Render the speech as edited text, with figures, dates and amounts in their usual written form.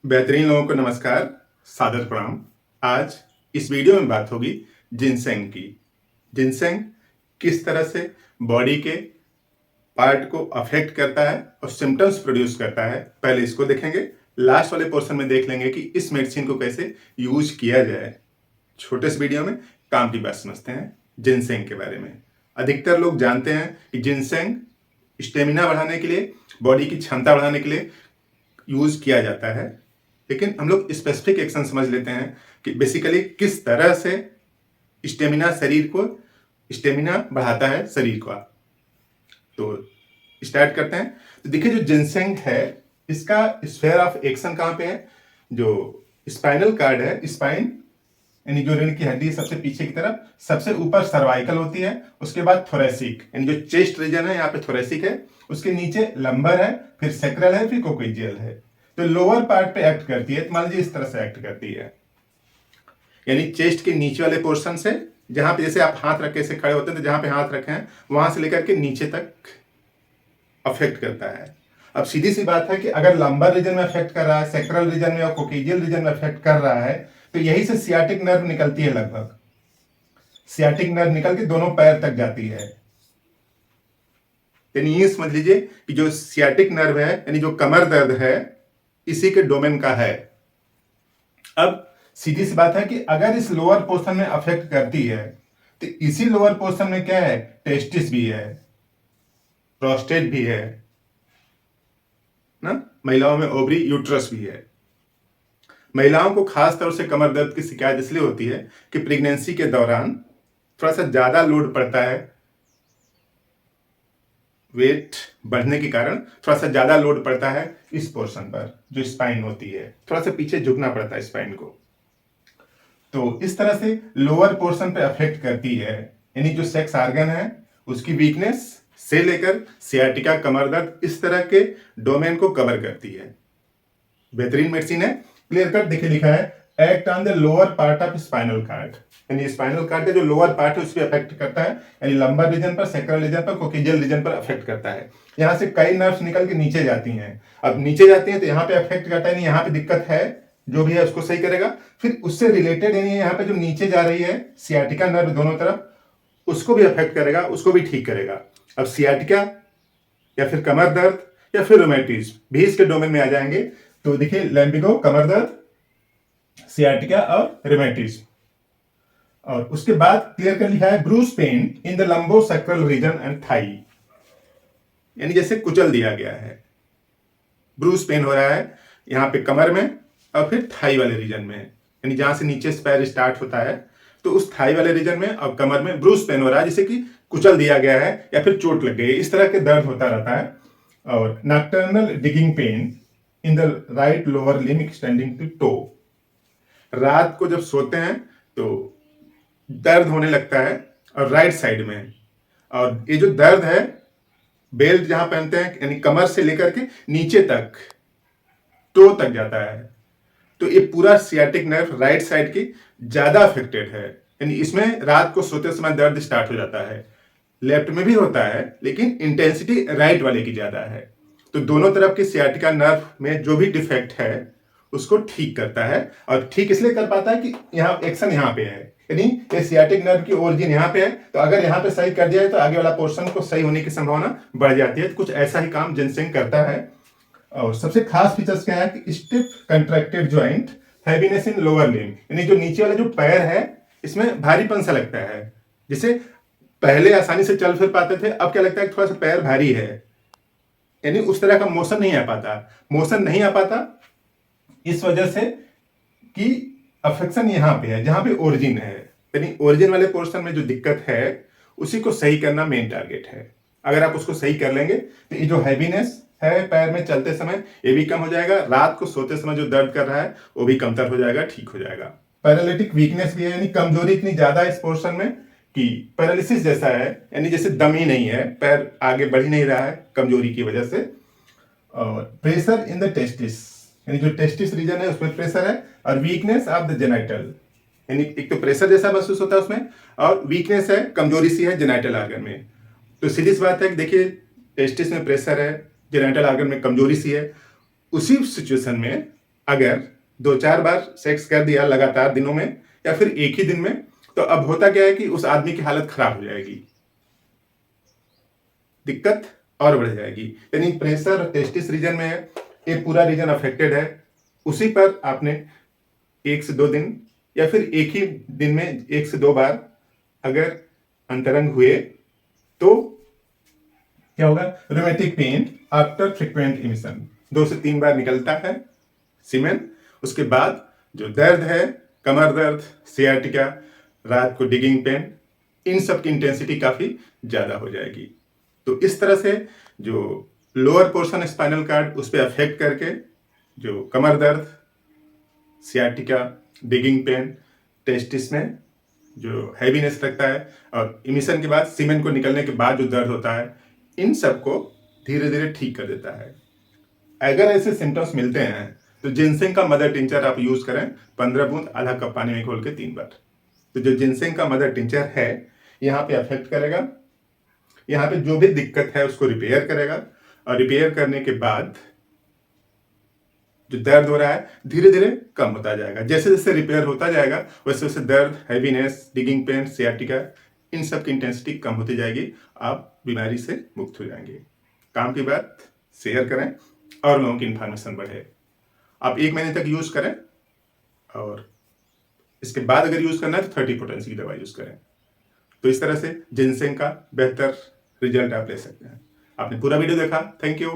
बेहतरीन लोगों को नमस्कार, सादर प्रणाम। आज इस वीडियो में बात होगी जिनसेंग की। जिनसेंग किस तरह से बॉडी के पार्ट को अफेक्ट करता है और सिम्टम्स प्रोड्यूस करता है, पहले इसको देखेंगे। लास्ट वाले पोर्शन में देख लेंगे कि इस मेडिसिन को कैसे यूज किया जाए। छोटे से वीडियो में काम की बात समझते हैं जिनसेंग के बारे में। अधिकतर लोग जानते हैं कि जिनसेंग स्टेमिना बढ़ाने के लिए, बॉडी की क्षमता बढ़ाने के लिए यूज किया जाता है, लेकिन हम लोग स्पेसिफिक एक्शन समझ लेते हैं कि बेसिकली किस तरह से स्टेमिना शरीर को स्टेमिना बढ़ाता है शरीर का। तो स्टार्ट करते हैं। तो देखिए, जो जिनसेंग है इसका स्फेयर ऑफ एक्शन कहाँ पे है? जो स्पाइनल कार्ड है, स्पाइन यानी जो रीढ़ की हड्डी है सबसे पीछे की तरफ, सबसे ऊपर सर्वाइकल होती है, उसके बाद थोरेसिक यानी जो चेस्ट रीजन है यहाँ पे थोरेसिक है, उसके नीचे लंबर है, फिर सेक्रल है, फिर कोक्विजियल है। तो लोअर पार्ट पे एक्ट करती है। तो मान लीजिए इस तरह से एक्ट करती है, यानी चेस्ट के नीचे वाले पोर्शन से, जहां पे जैसे आप हाथ रख के ऐसे खड़े होते हैं तो जहां पे हाथ रखे हैं वहां से लेकर के नीचे तक अफेक्ट करता है। अब सीधी सी बात है कि अगर लंबर रीजन में अफेक्ट कर रहा है, सेक्रल रीजन में और कोक्विजियल रीजन में अफेक्ट कर रहा है, तो यही से सियाटिक नर्व निकलती है। लगभग सियाटिक नर्व निकल के दोनों पैर तक जाती है। यानी ये समझ लीजिए कि जो सियाटिक नर्व है यानी जो कमर दर्द है, इसी के डोमेन का है। अब सीधी सी बात है कि अगर इस लोअर पोर्शन में अफेक्ट करती है तो इसी लोअर पोर्शन में क्या है? टेस्टिस भी है, प्रोस्टेट भी है ना, महिलाओं में ओवरी, यूट्रस भी है। महिलाओं को खास तौर से कमर दर्द की शिकायत इसलिए होती है कि प्रेगनेंसी के दौरान थोड़ा सा ज्यादा लोड पड़ता है, वेट बढ़ने के कारण थोड़ा सा ज्यादा लोड पड़ता है इस पोर्शन पर, जो स्पाइन होती है, थोड़ा सा पीछे झुकना पड़ता है स्पाइन को। तो इस तरह से लोअर पोर्शन पे अफेक्ट करती है, यानी जो सेक्स ऑर्गन है उसकी वीकनेस से लेकर सियाटिका, कमर दर्द, इस तरह के डोमेन को कवर करती है। बेहतरीन मेडिसिन है, क्लियर कट। देखिए लिखा है act on the lower part of spinal cord, यानी स्पाइनल कार्ड का जो लोअर पार्ट है उस पर अफेक्ट करता है, यानी लंबर रीजन पर, सेक्रल रीजन पर, कोक्विजियल रीजन पर अफेक्ट करता है। यहाँ से कई नर्व्स निकल के नीचे जाती हैं। अब नीचे जाती हैं तो यहाँ पे अफेक्ट करता है, यहाँ पे दिक्कत है, जो भी है उसको सही करेगा। फिर उससे रिलेटेड यानी यहाँ पे जो नीचे जा रही है सियाटिका नर्व दोनों तरफ, उसको भी अफेक्ट करेगा, उसको भी ठीक करेगा। अब सियाटिका या फिर कमर दर्द या फिर रोमेटिज्म भी इसके डोमेन में आ जाएंगे। तो देखिए लैम्बिगो, कमर दर्द, सियाटिका और रोमेटिज्म। और उसके बाद क्लियर कर लिखा है ब्रूस पेन इन द लंबो सैक्रल रीजन एंड थाई, यानी जैसे कुचल दिया गया है, ब्रूस पेन हो रहा है यहाँ पे कमर में और फिर थाई वाले रीजन में, यानी जहां से नीचे पैर स्टार्ट होता है तो उस थाई वाले रीजन में और कमर में ब्रूस पेन हो रहा है, जैसे कि कुचल दिया गया है या फिर चोट लग गई है, इस तरह के दर्द होता रहता है। और nocturnal digging pain in the right lower limb extending to toe, रात को जब सोते हैं तो दर्द होने लगता है और राइट साइड में। और ये जो दर्द है बेल्ट जहां पहनते हैं, यानी कमर से लेकर के नीचे तक, टो तक जाता है। तो ये पूरा सियाटिक नर्व राइट साइड की ज्यादा अफेक्टेड है, यानी इसमें रात को सोते समय दर्द स्टार्ट हो जाता है। लेफ्ट में भी होता है लेकिन इंटेंसिटी राइट वाले की ज्यादा है। तो दोनों तरफ के सियाटिका नर्व में जो भी डिफेक्ट है उसको ठीक करता है, और ठीक इसलिए कर पाता है कि यहाँ एक्शन यहाँ पे है, यानी ये सियाटिक नर्व की ओरिजिन यहाँ पे है। तो अगर यहाँ पे सही कर दिया है तो आगे वाला पोर्शन को सही होने की संभावना बढ़ जाती है। तो कुछ ऐसा ही काम जिनसेंग करता है। और सबसे खास फीचर्स क्या है कि स्टिफ कंट्रैक्टेड जॉइंट, हैवीनेस इन लोअर लिम्ब, यानी जो नीचे वाला जो पैर है इसमें भारीपन सा लगता है। जैसे पहले आसानी से चल फिर पाते थे, अब क्या लगता है कि थोड़ा सा पैर भारी है, यानी उस तरह का मोशन नहीं आ पाता। मोशन नहीं आ पाता इस वजह से कि अफेक्शन यहाँ पे है जहां पे ओरिजिन है, यानी ओरिजिन वाले पोर्शन में जो दिक्कत है उसी को सही करना मेन टारगेट है। अगर आप उसको सही कर लेंगे तो ये जो हैवीनेस है पैर में चलते समय ये भी कम हो जाएगा, रात को सोते समय जो दर्द कर रहा है वो भी कमतर हो जाएगा, ठीक हो जाएगा। पैरालिटिक वीकनेस भी है, यानी कमजोरी इतनी ज्यादा है इस पोर्शन में कि पैरालिसिस जैसा है, यानी जैसे दम ही नहीं है, पैर आगे बढ़ ही नहीं रहा है कमजोरी की वजह से। और प्रेशर इन द टेस्टिस, यानी जो टेस्टिस रीजन है उसमें प्रेशर है। और वीकनेस ऑफ द जेनाइटल, यानी एक तो प्रेशर जैसा महसूस होता है उसमें, और वीकनेस है, कमजोरी सी है जेनाइटल ऑर्गन में। तो सीधी सी बात है कि देखिए टेस्टिस में प्रेशर है, जेनाइटल ऑर्गन में कमजोरी सी है, उसी सिचुएशन में अगर 2-4 बार सेक्स कर दिया लगातार दिनों में या फिर एक ही दिन में, तो अब होता क्या है कि उस आदमी की हालत खराब हो जाएगी, दिक्कत और बढ़ जाएगी। यानी प्रेशर टेस्टिस रीजन में है, ये पूरा रीजन अफेक्टेड है, उसी पर आपने 1 से 2 दिन या फिर एक ही दिन में 1 से 2 बार अगर अंतरंग हुए तो क्या होगा, rheumatic pen after frequent emission, 2 से 3 बार निकलता है सीमेन। उसके बाद जो दर्द है, कमर दर्द, सियाटिका, रात को डिगिंग पेन, इन सब की इंटेंसिटी काफी ज्यादा हो जाएगी। तो इस तरह से जो लोअर पोर्शन स्पाइनल कार्ड उस पर अफेक्ट करके जो कमर दर्द, सियाटिका, डिगिंग पेन, टेस्टिस में जो हैवीनेस लगता है और इमिशन के बाद सीमेन को निकलने के बाद जो दर्द होता है, इन सब को धीरे धीरे ठीक कर देता है। अगर ऐसे सिम्टम्स मिलते हैं तो जिनसेंग का मदर टिंचर आप यूज करें, 15 बूंद आधा कप पानी में घोल के 3 बार। तो जो जिनसेंग का मदर टिंचर है यहाँ पे अफेक्ट करेगा, यहाँ पे जो भी दिक्कत है उसको रिपेयर करेगा और रिपेयर करने के बाद जो दर्द हो रहा है धीरे धीरे कम होता जाएगा। जैसे जैसे रिपेयर होता जाएगा वैसे वैसे दर्द, हैवीनेस, डिगिंग पेन, सियाटिका, इन सब की इंटेंसिटी कम होती जाएगी, आप बीमारी से मुक्त हो जाएंगे। काम की बात शेयर करें और लोगों की इन्फॉर्मेशन बढ़े। आप 1 महीने तक यूज करें और इसके बाद अगर यूज करना है तो 30 पोटेंसी की दवा यूज करें। तो इस तरह से जिनसेंग का बेहतर रिजल्ट आप ले सकते हैं। आपने पूरा वीडियो देखा, थैंक यू।